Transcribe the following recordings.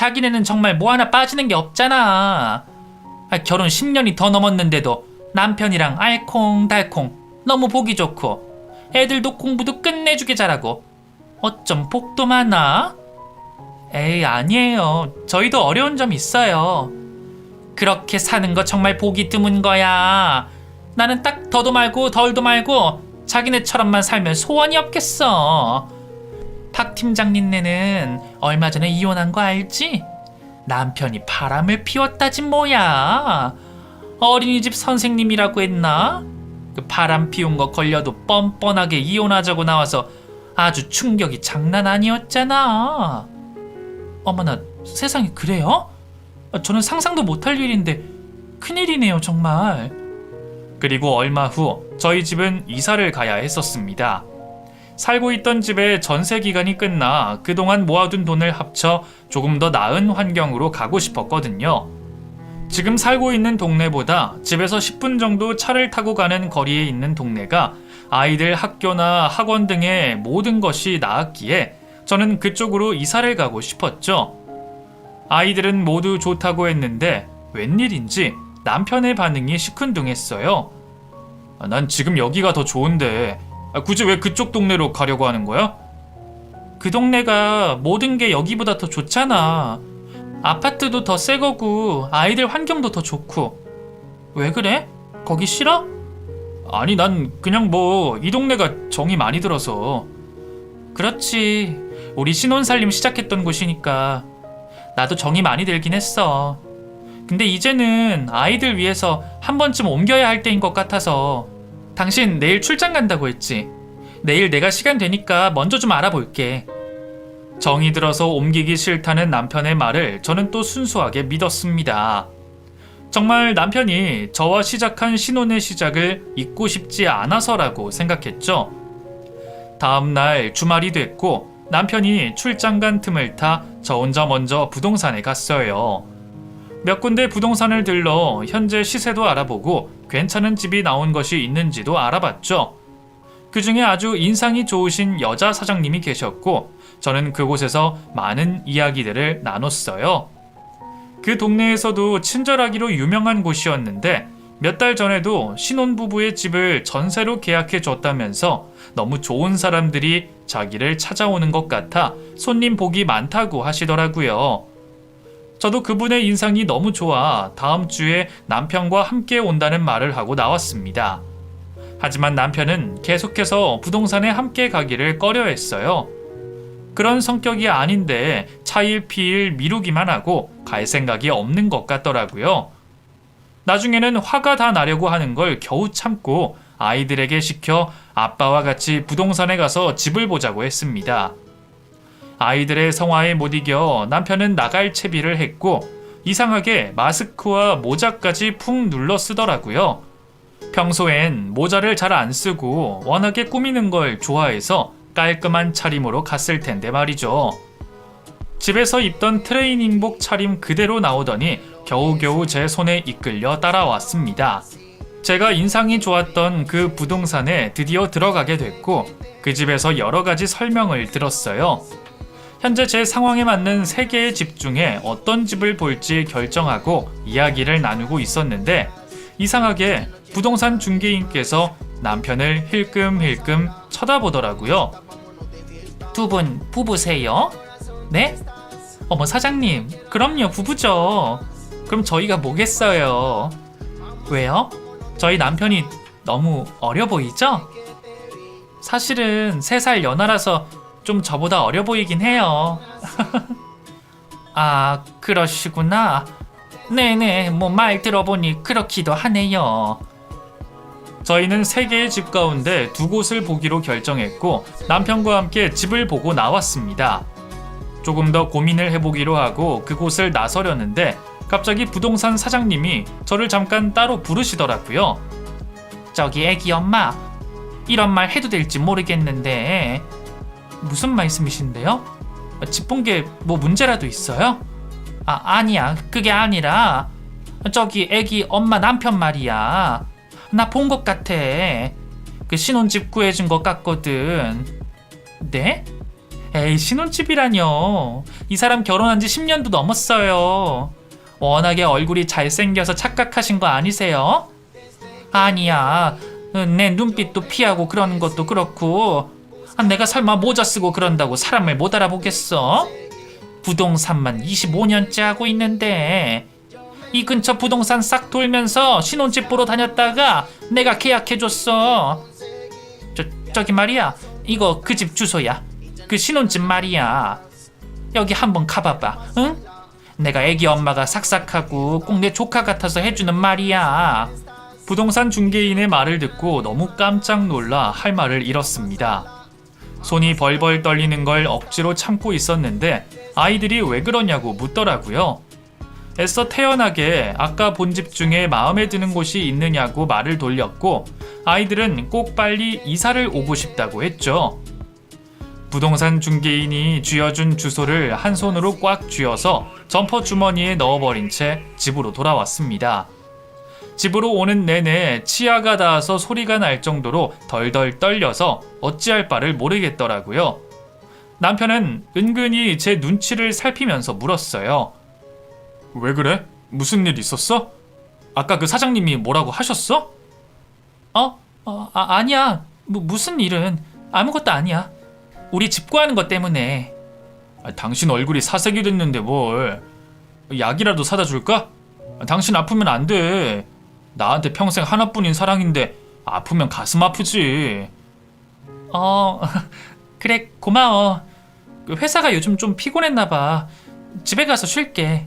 자기네는 정말 뭐 하나 빠지는 게 없잖아. 결혼 10년이 더 넘었는데도 남편이랑 알콩달콩 너무 보기 좋고 애들도 공부도 끝내주게 잘하고 어쩜 복도 많아? 에이, 아니에요. 저희도 어려운 점 있어요. 그렇게 사는 거 정말 보기 드문 거야. 나는 딱 더도 말고 덜도 말고 자기네처럼만 살면 소원이 없겠어. 박 팀장님네는 얼마 전에 이혼한 거 알지? 남편이 바람을 피웠다지 뭐야. 어린이집 선생님이라고 했나? 그 바람 피운 거 걸려도 뻔뻔하게 이혼하자고 나와서 아주 충격이 장난 아니었잖아. 어머나, 세상에 그래요? 저는 상상도 못할 일인데 큰일이네요, 정말. 그리고 얼마 후 저희 집은 이사를 가야 했었습니다. 살고 있던 집의 전세 기간이 끝나 그동안 모아둔 돈을 합쳐 조금 더 나은 환경으로 가고 싶었거든요. 지금 살고 있는 동네보다 집에서 10분 정도 차를 타고 가는 거리에 있는 동네가 아이들 학교나 학원 등의 모든 것이 나았기에 저는 그쪽으로 이사를 가고 싶었죠. 아이들은 모두 좋다고 했는데 웬일인지 남편의 반응이 시큰둥했어요. 난 지금 여기가 더 좋은데 굳이 왜 그쪽 동네로 가려고 하는 거야? 그 동네가 모든 게 여기보다 더 좋잖아. 아파트도 더 새 거고 아이들 환경도 더 좋고. 왜 그래? 거기 싫어? 아니, 난 그냥 뭐 이 동네가 정이 많이 들어서. 그렇지. 우리 신혼살림 시작했던 곳이니까 나도 정이 많이 들긴 했어. 근데 이제는 아이들 위해서 한 번쯤 옮겨야 할 때인 것 같아서. 당신 내일 출장 간다고 했지? 내일 내가 시간 되니까 먼저 좀 알아볼게. 정이 들어서 옮기기 싫다는 남편의 말을 저는 또 순수하게 믿었습니다. 정말 남편이 저와 시작한 신혼의 시작을 잊고 싶지 않아서라고 생각했죠. 다음날 주말이 됐고 남편이 출장 간 틈을 타 저 혼자 먼저 부동산에 갔어요. 몇 군데 부동산을 들러 현재 시세도 알아보고 괜찮은 집이 나온 것이 있는지도 알아봤죠. 그 중에 아주 인상이 좋으신 여자 사장님이 계셨고 저는 그곳에서 많은 이야기들을 나눴어요. 그 동네에서도 친절하기로 유명한 곳이었는데 몇 달 전에도 신혼부부의 집을 전세로 계약해 줬다면서 너무 좋은 사람들이 자기를 찾아오는 것 같아 손님 복이 많다고 하시더라고요. 저도 그분의 인상이 너무 좋아 다음 주에 남편과 함께 온다는 말을 하고 나왔습니다. 하지만 남편은 계속해서 부동산에 함께 가기를 꺼려했어요. 그런 성격이 아닌데 차일피일 미루기만 하고 갈 생각이 없는 것 같더라고요. 나중에는 화가 다 나려고 하는 걸 겨우 참고 아이들에게 시켜 아빠와 같이 부동산에 가서 집을 보자고 했습니다. 아이들의 성화에 못 이겨 남편은 나갈 채비를 했고 이상하게 마스크와 모자까지 푹 눌러 쓰더라고요. 평소엔 모자를 잘 안 쓰고 워낙에 꾸미는 걸 좋아해서 깔끔한 차림으로 갔을 텐데 말이죠. 집에서 입던 트레이닝복 차림 그대로 나오더니 겨우겨우 제 손에 이끌려 따라왔습니다. 제가 인상이 좋았던 그 부동산에 드디어 들어가게 됐고 그 집에서 여러 가지 설명을 들었어요. 현재 제 상황에 맞는 3개의 집 중에 어떤 집을 볼지 결정하고 이야기를 나누고 있었는데 이상하게 부동산 중개인께서 남편을 힐끔힐끔 쳐다보더라고요. 두 분 부부세요? 네? 어머, 사장님, 그럼요, 부부죠. 그럼 저희가 뭐겠어요? 왜요? 저희 남편이 너무 어려 보이죠? 사실은 3살 연하라서 좀 저보다 어려 보이긴 해요. 아, 그러시구나. 네네, 뭐 말 들어보니 그렇기도 하네요. 저희는 3개의 집 가운데 2곳을 보기로 결정했고 남편과 함께 집을 보고 나왔습니다. 조금 더 고민을 해보기로 하고 그곳을 나서려는데 갑자기 부동산 사장님이 저를 잠깐 따로 부르시더라고요. 저기 애기 엄마, 이런 말 해도 될지 모르겠는데 무슨 말씀이신데요? 집 본 게 뭐 문제라도 있어요? 아니야, 그게 아니라 저기 애기 엄마 남편 말이야. 나 본 것 같아. 그 신혼집 구해준 것 같거든. 네? 에이, 신혼집이라뇨. 이 사람 결혼한 지 10년도 넘었어요. 워낙에 얼굴이 잘생겨서 착각하신 거 아니세요? 아니야. 내 눈빛도 피하고 그러는 것도 그렇고, 내가 설마 모자 쓰고 그런다고 사람을 못 알아보겠어? 부동산만 25년째 하고 있는데, 이 근처 부동산 싹 돌면서 신혼집 보러 다녔다가 내가 계약해줬어. 저기 말이야, 이거 그 집 주소야. 그 신혼집 말이야. 여기 한번 가봐봐, 응? 내가 애기 엄마가 삭삭하고 꼭 내 조카 같아서 해주는 말이야. 부동산 중개인의 말을 듣고 너무 깜짝 놀라 할 말을 잃었습니다. 손이 벌벌 떨리는 걸 억지로 참고 있었는데 아이들이 왜 그러냐고 묻더라고요. 애써 태연하게 아까 본 집 중에 마음에 드는 곳이 있느냐고 말을 돌렸고, 아이들은 꼭 빨리 이사를 오고 싶다고 했죠. 부동산 중개인이 쥐어준 주소를 한 손으로 꽉 쥐어서 점퍼 주머니에 넣어버린 채 집으로 돌아왔습니다. 집으로 오는 내내 치아가 닿아서 소리가 날 정도로 덜덜 떨려서 어찌할 바를 모르겠더라고요. 남편은 은근히 제 눈치를 살피면서 물었어요. 왜 그래? 무슨 일 있었어? 아까 그 사장님이 뭐라고 하셨어? 아니야. 무슨 일은 아무것도 아니야. 우리 집 구하는 것 때문에. 당신 얼굴이 사색이 됐는데 뭘. 약이라도 사다 줄까? 당신 아프면 안 돼. 나한테 평생 하나뿐인 사랑인데 아프면 가슴 아프지. 그래, 고마워. 회사가 요즘 좀 피곤했나 봐. 집에 가서 쉴게.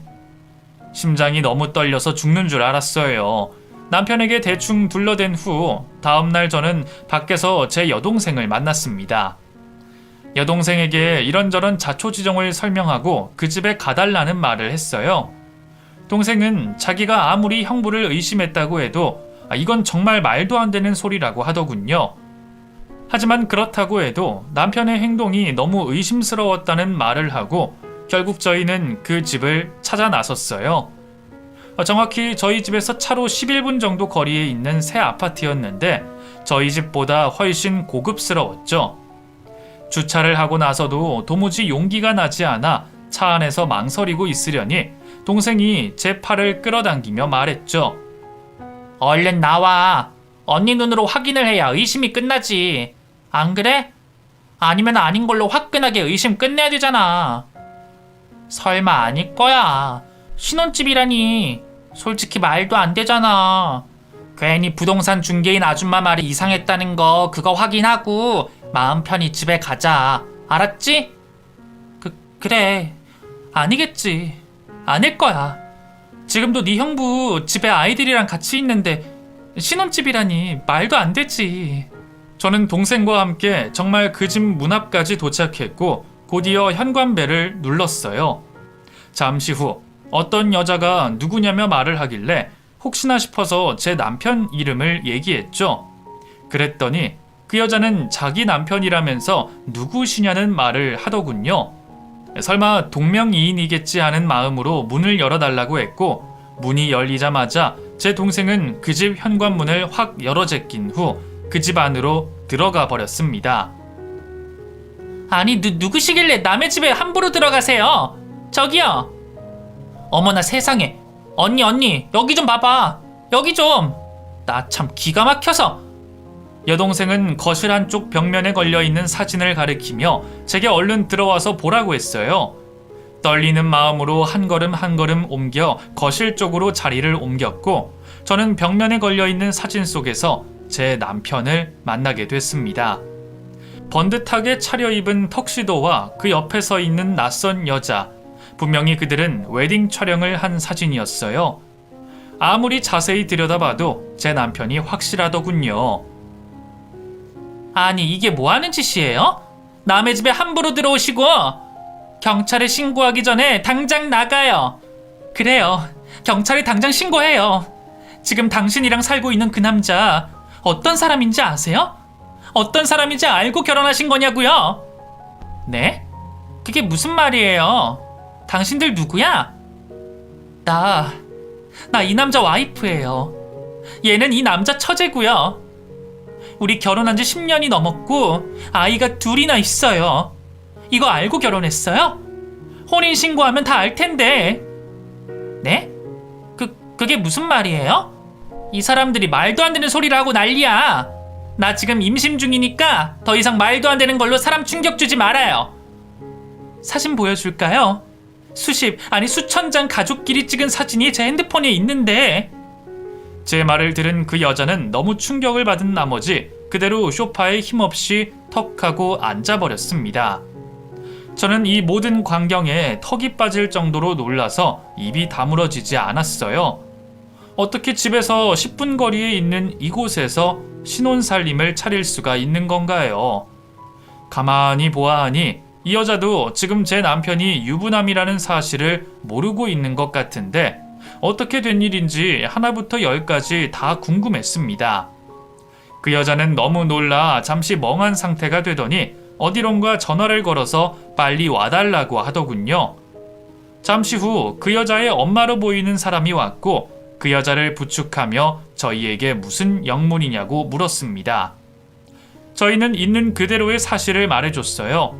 심장이 너무 떨려서 죽는 줄 알았어요. 남편에게 대충 둘러댄 후 다음날 저는 밖에서 제 여동생을 만났습니다. 여동생에게 이런저런 자초지종을 설명하고 그 집에 가달라는 말을 했어요. 동생은 자기가 아무리 형부를 의심했다고 해도 이건 정말 말도 안 되는 소리라고 하더군요. 하지만 그렇다고 해도 남편의 행동이 너무 의심스러웠다는 말을 하고 결국 저희는 그 집을 찾아 나섰어요. 정확히 저희 집에서 차로 11분 정도 거리에 있는 새 아파트였는데 저희 집보다 훨씬 고급스러웠죠. 주차를 하고 나서도 도무지 용기가 나지 않아 차 안에서 망설이고 있으려니 동생이 제 팔을 끌어당기며 말했죠. 얼른 나와. 언니 눈으로 확인을 해야 의심이 끝나지. 안 그래? 아니면 아닌 걸로 화끈하게 의심 끝내야 되잖아. 설마 아닐 거야. 신혼집이라니. 솔직히 말도 안 되잖아. 괜히 부동산 중개인 아줌마 말이 이상했다는 거 그거 확인하고 마음 편히 집에 가자. 알았지? 그래. 아니겠지. 아닐 거야. 지금도 네 형부 집에 아이들이랑 같이 있는데 신혼집이라니 말도 안 되지. 저는 동생과 함께 정말 그 집 문 앞까지 도착했고 곧이어 현관벨을 눌렀어요. 잠시 후 어떤 여자가 누구냐며 말을 하길래 혹시나 싶어서 제 남편 이름을 얘기했죠. 그랬더니 그 여자는 자기 남편이라면서 누구시냐는 말을 하더군요. 설마 동명이인이겠지 하는 마음으로 문을 열어달라고 했고 문이 열리자마자 제 동생은 그 집 현관문을 확 열어 제낀 후 그 집 안으로 들어가 버렸습니다. 아니 누구시길래 남의 집에 함부로 들어가세요? 저기요. 어머나 세상에. 언니 여기 좀 봐봐. 여기 좀. 나 참 기가 막혀서. 여동생은 거실 한쪽 벽면에 걸려있는 사진을 가리키며 제게 얼른 들어와서 보라고 했어요. 떨리는 마음으로 한 걸음 한 걸음 옮겨 거실 쪽으로 자리를 옮겼고 저는 벽면에 걸려있는 사진 속에서 제 남편을 만나게 됐습니다. 번듯하게 차려입은 턱시도와 그 옆에 서 있는 낯선 여자. 분명히 그들은 웨딩 촬영을 한 사진이었어요. 아무리 자세히 들여다봐도 제 남편이 확실하더군요. 아니 이게 뭐하는 짓이에요? 남의 집에 함부로 들어오시고. 경찰에 신고하기 전에 당장 나가요. 그래요. 경찰에 당장 신고해요. 지금 당신이랑 살고 있는 그 남자 어떤 사람인지 아세요? 어떤 사람인지 알고 결혼하신 거냐고요? 네? 그게 무슨 말이에요? 당신들 누구야? 나 이 남자 와이프예요. 얘는 이 남자 처제고요. 우리 결혼한 지 10년이 넘었고 아이가 둘이나 있어요. 이거 알고 결혼했어요? 혼인신고하면 다 알 텐데. 네? 그게 무슨 말이에요? 이 사람들이 말도 안 되는 소리를 하고 난리야. 나 지금 임신 중이니까 더 이상 말도 안 되는 걸로 사람 충격 주지 말아요. 사진 보여줄까요? 수천 장 가족끼리 찍은 사진이 제 핸드폰에 있는데. 제 말을 들은 그 여자는 너무 충격을 받은 나머지 그대로 소파에 힘없이 턱하고 앉아버렸습니다. 저는 이 모든 광경에 턱이 빠질 정도로 놀라서 입이 다물어지지 않았어요. 어떻게 집에서 10분 거리에 있는 이곳에서 신혼살림을 차릴 수가 있는 건가요? 가만히 보아하니 이 여자도 지금 제 남편이 유부남이라는 사실을 모르고 있는 것 같은데 어떻게 된 일인지 하나부터 열까지 다 궁금했습니다. 그 여자는 너무 놀라 잠시 멍한 상태가 되더니 어디론가 전화를 걸어서 빨리 와달라고 하더군요. 잠시 후 그 여자의 엄마로 보이는 사람이 왔고 그 여자를 부축하며 저희에게 무슨 영문이냐고 물었습니다. 저희는 있는 그대로의 사실을 말해줬어요.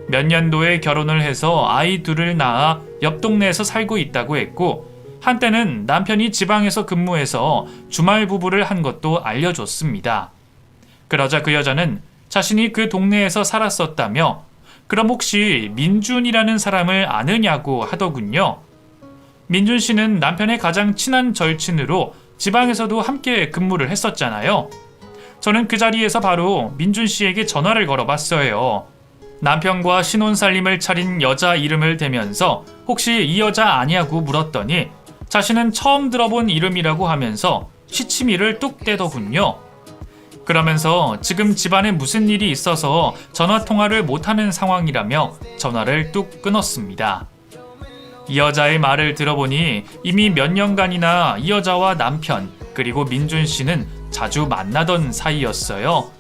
몇 년도에 결혼을 해서 아이 둘을 낳아 옆 동네에서 살고 있다고 했고 한때는 남편이 지방에서 근무해서 주말 부부를 한 것도 알려줬습니다. 그러자 그 여자는 자신이 그 동네에서 살았었다며 그럼 혹시 민준이라는 사람을 아느냐고 하더군요. 민준 씨는 남편의 가장 친한 절친으로 지방에서도 함께 근무를 했었잖아요. 저는 그 자리에서 바로 민준 씨에게 전화를 걸어봤어요. 남편과 신혼살림을 차린 여자 이름을 대면서 혹시 이 여자 아냐고 물었더니 자신은 처음 들어본 이름이라고 하면서 시치미를 뚝 떼더군요. 그러면서 지금 집안에 무슨 일이 있어서 전화통화를 못하는 상황이라며 전화를 뚝 끊었습니다. 이 여자의 말을 들어보니 이미 몇 년간이나 이 여자와 남편 그리고 민준 씨는 자주 만나던 사이였어요.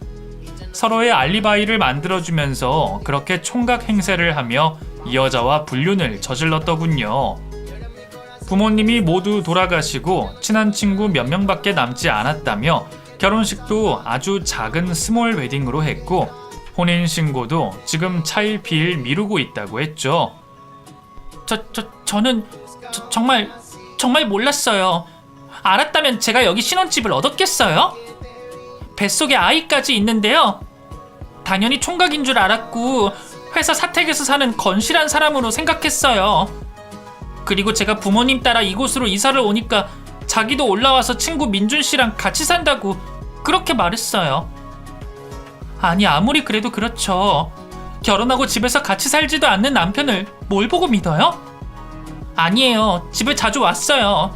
서로의 알리바이를 만들어주면서 그렇게 총각 행세를 하며 이 여자와 불륜을 저질렀더군요. 부모님이 모두 돌아가시고 친한 친구 몇 명밖에 남지 않았다며 결혼식도 아주 작은 스몰 웨딩으로 했고 혼인신고도 지금 차일피일 미루고 있다고 했죠. 저는 정말 몰랐어요. 알았다면 제가 여기 신혼집을 얻었겠어요? 뱃속에 아이까지 있는데요. 당연히 총각인 줄 알았고 회사 사택에서 사는 건실한 사람으로 생각했어요. 그리고 제가 부모님 따라 이곳으로 이사를 오니까 자기도 올라와서 친구 민준 씨랑 같이 산다고 그렇게 말했어요. 아니 아무리 그래도 그렇죠. 결혼하고 집에서 같이 살지도 않는 남편을 뭘 보고 믿어요? 아니에요. 집에 자주 왔어요.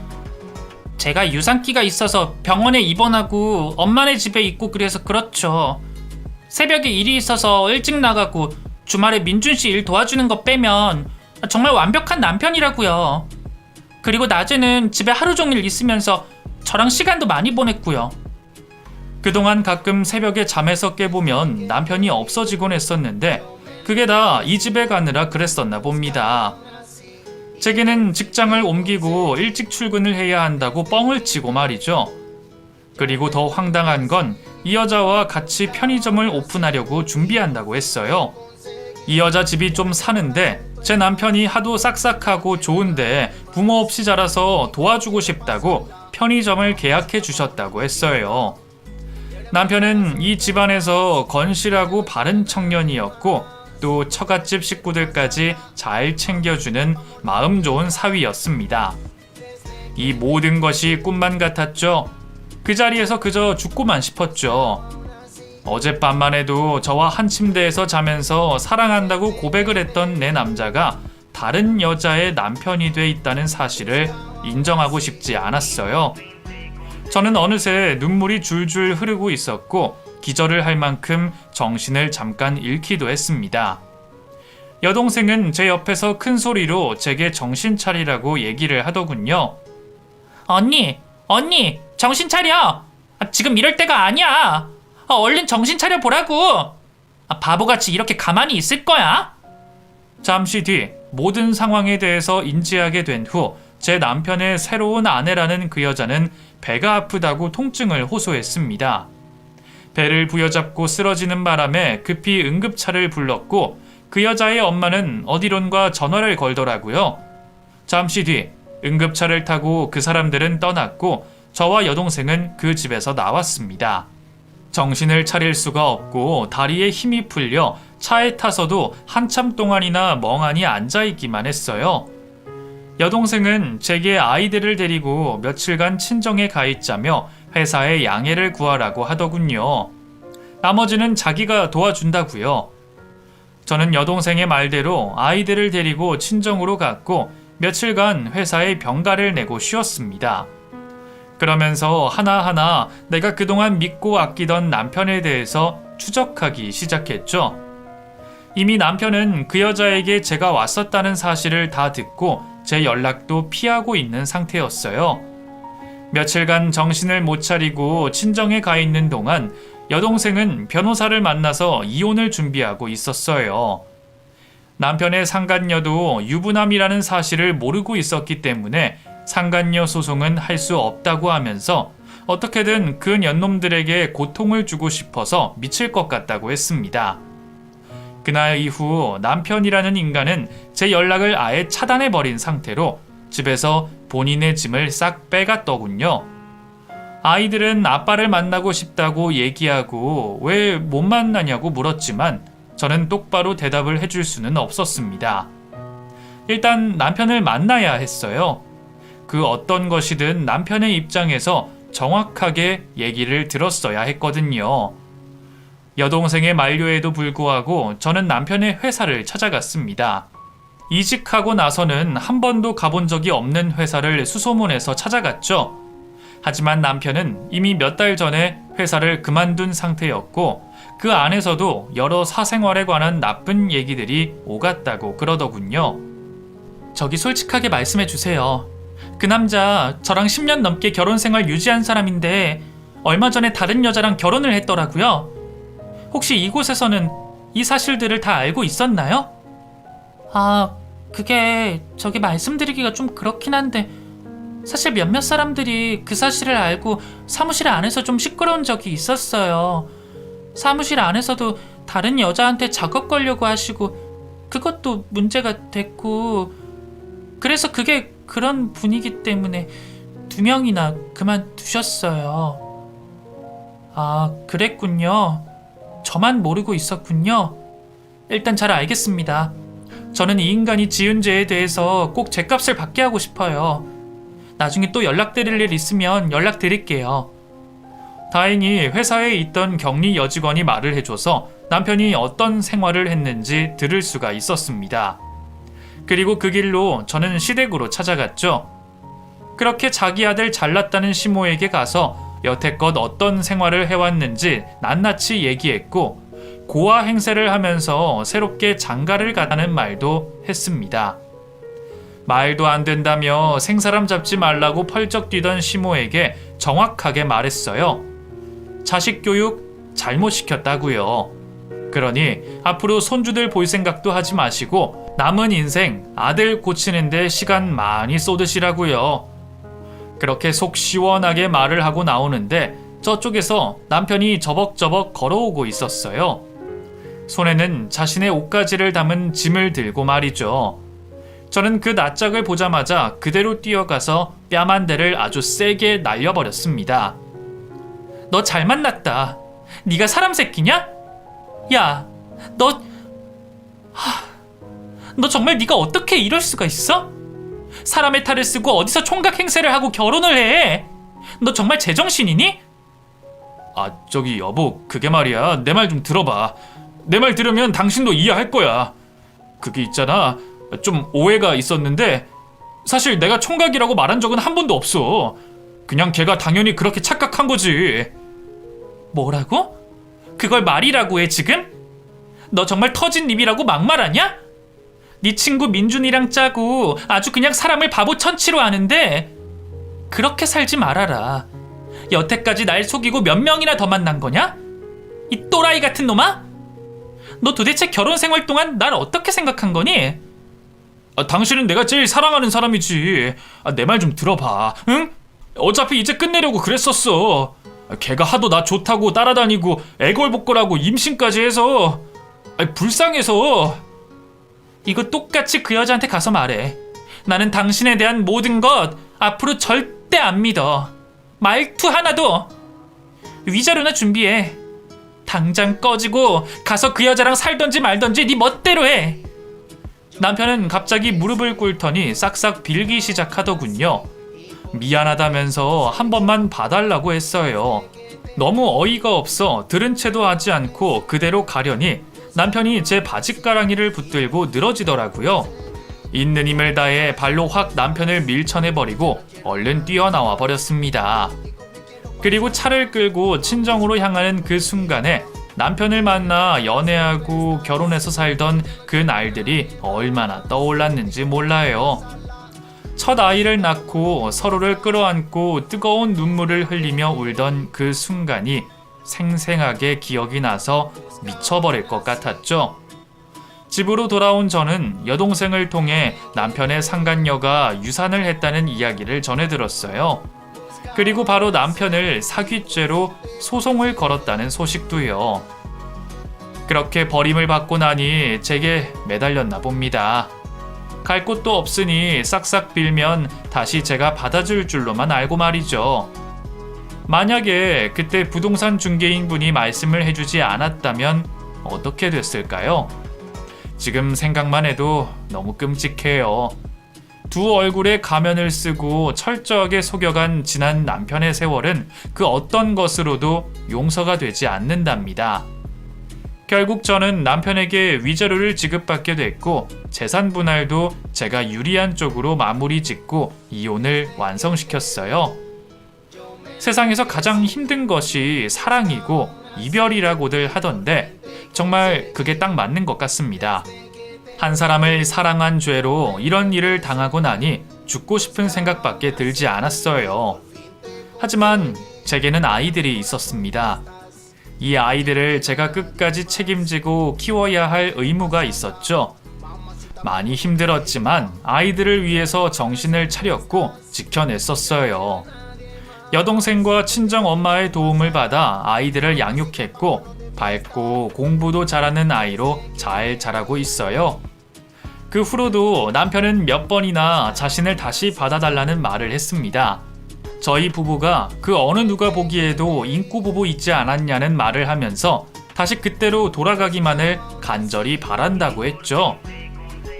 제가 유산기가 있어서 병원에 입원하고 엄마네 집에 있고 그래서 그렇죠. 새벽에 일이 있어서 일찍 나가고 주말에 민준 씨 일 도와주는 거 빼면 정말 완벽한 남편이라고요. 그리고 낮에는 집에 하루 종일 있으면서 저랑 시간도 많이 보냈고요. 그동안 가끔 새벽에 잠에서 깨보면 남편이 없어지곤 했었는데 그게 다 이 집에 가느라 그랬었나 봅니다. 제게는 직장을 옮기고 일찍 출근을 해야 한다고 뻥을 치고 말이죠. 그리고 더 황당한 건 이 여자와 같이 편의점을 오픈하려고 준비한다고 했어요. 이 여자 집이 좀 사는데 제 남편이 하도 싹싹하고 좋은데 부모 없이 자라서 도와주고 싶다고 편의점을 계약해 주셨다고 했어요. 남편은 이 집안에서 건실하고 바른 청년이었고 또 처갓집 식구들까지 잘 챙겨주는 마음 좋은 사위였습니다. 이 모든 것이 꿈만 같았죠. 그 자리에서 그저 죽고만 싶었죠. 어젯밤만 해도 저와 한 침대에서 자면서 사랑한다고 고백을 했던 내 남자가 다른 여자의 남편이 돼 있다는 사실을 인정하고 싶지 않았어요. 저는 어느새 눈물이 줄줄 흐르고 있었고 기절을 할 만큼 정신을 잠깐 잃기도 했습니다. 여동생은 제 옆에서 큰 소리로 제게 정신 차리라고 얘기를 하더군요. 언니, 정신 차려! 지금 이럴 때가 아니야! 얼른 정신 차려 보라고! 바보같이 이렇게 가만히 있을 거야? 잠시 뒤 모든 상황에 대해서 인지하게 된 후 제 남편의 새로운 아내라는 그 여자는 배가 아프다고 통증을 호소했습니다. 배를 부여잡고 쓰러지는 바람에 급히 응급차를 불렀고 그 여자의 엄마는 어디론가 전화를 걸더라고요. 잠시 뒤 응급차를 타고 그 사람들은 떠났고 저와 여동생은 그 집에서 나왔습니다. 정신을 차릴 수가 없고 다리에 힘이 풀려 차에 타서도 한참 동안이나 멍하니 앉아있기만 했어요. 여동생은 제게 아이들을 데리고 며칠간 친정에 가 있자며 회사에 양해를 구하라고 하더군요. 나머지는 자기가 도와준다고요. 저는 여동생의 말대로 아이들을 데리고 친정으로 갔고 며칠간 회사에 병가를 내고 쉬었습니다. 그러면서 하나하나 내가 그동안 믿고 아끼던 남편에 대해서 추적하기 시작했죠. 이미 남편은 그 여자에게 제가 왔었다는 사실을 다 듣고 제 연락도 피하고 있는 상태였어요. 며칠간 정신을 못 차리고 친정에 가 있는 동안 여동생은 변호사를 만나서 이혼을 준비하고 있었어요. 남편의 상간녀도 유부남이라는 사실을 모르고 있었기 때문에 상간녀 소송은 할 수 없다고 하면서 어떻게든 그 년놈들에게 고통을 주고 싶어서 미칠 것 같다고 했습니다. 그날 이후 남편이라는 인간은 제 연락을 아예 차단해버린 상태로 집에서 본인의 짐을 싹 빼갔더군요. 아이들은 아빠를 만나고 싶다고 얘기하고 왜 못 만나냐고 물었지만 저는 똑바로 대답을 해줄 수는 없었습니다. 일단 남편을 만나야 했어요. 그 어떤 것이든 남편의 입장에서 정확하게 얘기를 들었어야 했거든요. 여동생의 만류에도 불구하고 저는 남편의 회사를 찾아갔습니다. 이직하고 나서는 한 번도 가본 적이 없는 회사를 수소문해서 찾아갔죠. 하지만 남편은 이미 몇 달 전에 회사를 그만둔 상태였고 그 안에서도 여러 사생활에 관한 나쁜 얘기들이 오갔다고 그러더군요. 저기 솔직하게 말씀해 주세요. 그 남자 저랑 10년 넘게 결혼 생활 유지한 사람인데 얼마 전에 다른 여자랑 결혼을 했더라고요. 혹시 이곳에서는 이 사실들을 다 알고 있었나요? 그게 저기 말씀드리기가 좀 그렇긴 한데 사실 몇몇 사람들이 그 사실을 알고 사무실 안에서 좀 시끄러운 적이 있었어요. 사무실 안에서도 다른 여자한테 작업 걸려고 하시고 그것도 문제가 됐고 그래서 그게 그런 분위기 때문에 2명이나 그만두셨어요. 그랬군요. 저만 모르고 있었군요. 일단 잘 알겠습니다. 저는 이 인간이 지은 죄에 대해서 꼭 죗값을 받게 하고 싶어요. 나중에 또 연락드릴 일 있으면 연락드릴게요. 다행히 회사에 있던 격리 여직원이 말을 해줘서 남편이 어떤 생활을 했는지 들을 수가 있었습니다. 그리고 그 길로 저는 시댁으로 찾아갔죠. 그렇게 자기 아들 잘났다는 시모에게 가서 여태껏 어떤 생활을 해왔는지 낱낱이 얘기했고 고아 행세를 하면서 새롭게 장가를 가다는 말도 했습니다. 말도 안 된다며 생사람 잡지 말라고 펄쩍 뛰던 시모에게 정확하게 말했어요. 자식 교육 잘못 시켰다고요. 그러니 앞으로 손주들 볼 생각도 하지 마시고 남은 인생 아들 고치는데 시간 많이 쏟으시라고요. 그렇게 속 시원하게 말을 하고 나오는데 저쪽에서 남편이 저벅저벅 걸어오고 있었어요. 손에는 자신의 옷가지를 담은 짐을 들고 말이죠. 저는 그 낯짝을 보자마자 그대로 뛰어가서 뺨 한 대를 아주 세게 날려버렸습니다. 너 잘 만났다. 네가 사람 새끼냐? 야, 너 정말 네가 어떻게 이럴 수가 있어? 사람의 탈을 쓰고 어디서 총각 행세를 하고 결혼을 해? 너 정말 제정신이니? 저기 여보, 그게 말이야. 내 말 좀 들어봐. 내 말 들으면 당신도 이해할 거야. 그게 있잖아. 좀 오해가 있었는데 사실 내가 총각이라고 말한 적은 한 번도 없어. 그냥 걔가 당연히 그렇게 착각한 거지. 뭐라고? 그걸 말이라고 해 지금? 너 정말 터진 입이라고 막말하냐? 네 친구 민준이랑 짜고 아주 그냥 사람을 바보 천치로 아는데 그렇게 살지 말아라. 여태까지 날 속이고 몇 명이나 더 만난 거냐? 이 또라이 같은 놈아? 너 도대체 결혼 생활 동안 날 어떻게 생각한 거니? 당신은 내가 제일 사랑하는 사람이지. 내 말 좀 들어봐. 응? 어차피 이제 끝내려고 그랬었어. 걔가 하도 나 좋다고 따라다니고 애걸복걸하고 임신까지 해서 불쌍해서. 이거 똑같이 그 여자한테 가서 말해. 나는 당신에 대한 모든 것 앞으로 절대 안 믿어. 말투 하나도. 위자료나 준비해. 당장 꺼지고 가서 그 여자랑 살던지 말던지 네 멋대로 해. 남편은 갑자기 무릎을 꿇더니 싹싹 빌기 시작하더군요. 미안하다면서 한 번만 봐달라고 했어요. 너무 어이가 없어 들은 채도 하지 않고 그대로 가려니 남편이 제 바짓가랑이를 붙들고 늘어지더라고요. 있는 힘을 다해 발로 확 남편을 밀쳐내버리고 얼른 뛰어나와 버렸습니다. 그리고 차를 끌고 친정으로 향하는 그 순간에 남편을 만나 연애하고 결혼해서 살던 그 날들이 얼마나 떠올랐는지 몰라요. 첫 아이를 낳고 서로를 끌어안고 뜨거운 눈물을 흘리며 울던 그 순간이 생생하게 기억이 나서 미쳐버릴 것 같았죠. 집으로 돌아온 저는 여동생을 통해 남편의 상간녀가 유산을 했다는 이야기를 전해 들었어요. 그리고 바로 남편을 사귀죄로 소송을 걸었다는 소식도요. 그렇게 버림을 받고 나니 제게 매달렸나 봅니다. 갈 곳도 없으니 싹싹 빌면 다시 제가 받아줄 줄로만 알고 말이죠. 만약에 그때 부동산 중개인 분이 말씀을 해주지 않았다면 어떻게 됐을까요? 지금 생각만 해도 너무 끔찍해요. 두 얼굴에 가면을 쓰고 철저하게 속여간 지난 남편의 세월은 그 어떤 것으로도 용서가 되지 않는답니다. 결국 저는 남편에게 위자료를 지급받게 됐고 재산 분할도 제가 유리한 쪽으로 마무리 짓고 이혼을 완성시켰어요. 세상에서 가장 힘든 것이 사랑이고 이별이라고들 하던데 정말 그게 딱 맞는 것 같습니다. 한 사람을 사랑한 죄로 이런 일을 당하고 나니 죽고 싶은 생각밖에 들지 않았어요. 하지만 제게는 아이들이 있었습니다. 이 아이들을 제가 끝까지 책임지고 키워야 할 의무가 있었죠. 많이 힘들었지만 아이들을 위해서 정신을 차렸고 지켜냈었어요. 여동생과 친정 엄마의 도움을 받아 아이들을 양육했고 밝고 공부도 잘하는 아이로 잘 자라고 있어요. 그 후로도 남편은 몇 번이나 자신을 다시 받아달라는 말을 했습니다. 저희 부부가 그 어느 누가 보기에도 인꾸부부 있지 않았냐는 말을 하면서 다시 그때로 돌아가기만을 간절히 바란다고 했죠.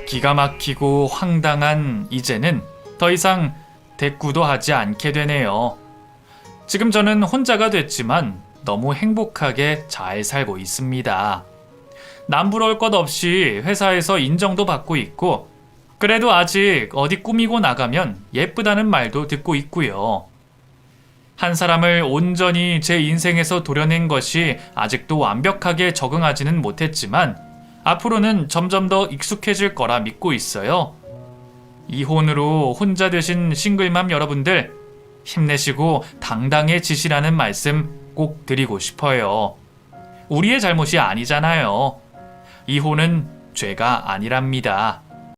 기가 막히고 황당한 이제는 더 이상 대꾸도 하지 않게 되네요. 지금 저는 혼자가 됐지만 너무 행복하게 잘 살고 있습니다. 남부러울 것 없이 회사에서 인정도 받고 있고 그래도 아직 어디 꾸미고 나가면 예쁘다는 말도 듣고 있고요. 한 사람을 온전히 제 인생에서 도려낸 것이 아직도 완벽하게 적응하지는 못했지만 앞으로는 점점 더 익숙해질 거라 믿고 있어요. 이혼으로 혼자 되신 싱글맘 여러분들 힘내시고 당당해지시라는 말씀 꼭 드리고 싶어요. 우리의 잘못이 아니잖아요. 이혼은 죄가 아니랍니다.